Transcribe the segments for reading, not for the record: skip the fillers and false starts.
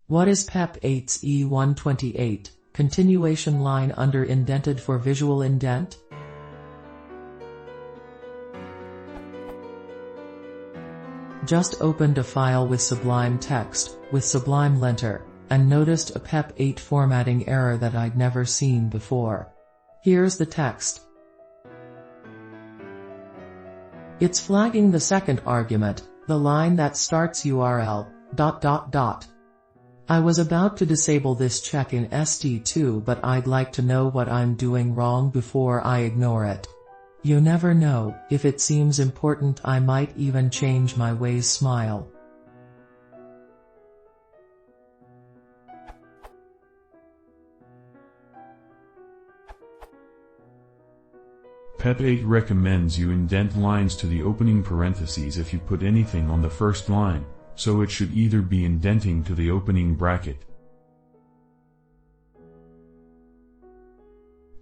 What is PEP8's E128, continuation line under-indented for visual indent? Just opened a file with Sublime Text, with Sublime Linter, and noticed a PEP8 formatting error that I'd never seen before. Here's the text. It's flagging the second argument, the line that starts URL, ... I was about to disable this check in ST2, but I'd like to know what I'm doing wrong before I ignore it. You never know, if it seems important I might even change my ways. Smile. PEP8 recommends you indent lines to the opening parentheses if you put anything on the first line, so it should either be indenting to the opening bracket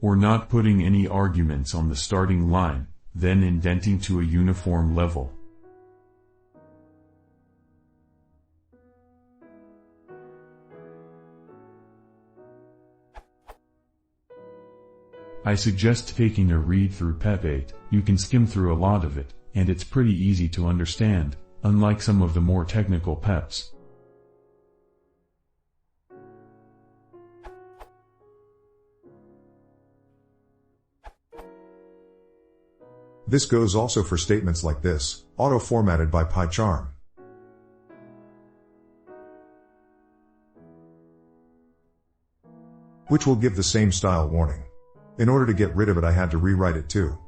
or not putting any arguments on the starting line, then indenting to a uniform level. I suggest taking a read through PEP8. You can skim through a lot of it, and it's pretty easy to understand, unlike some of the more technical PEPs. This goes also for statements like this, auto-formatted by PyCharm. Which will give the same style warning. In order to get rid of it I had to rewrite it too.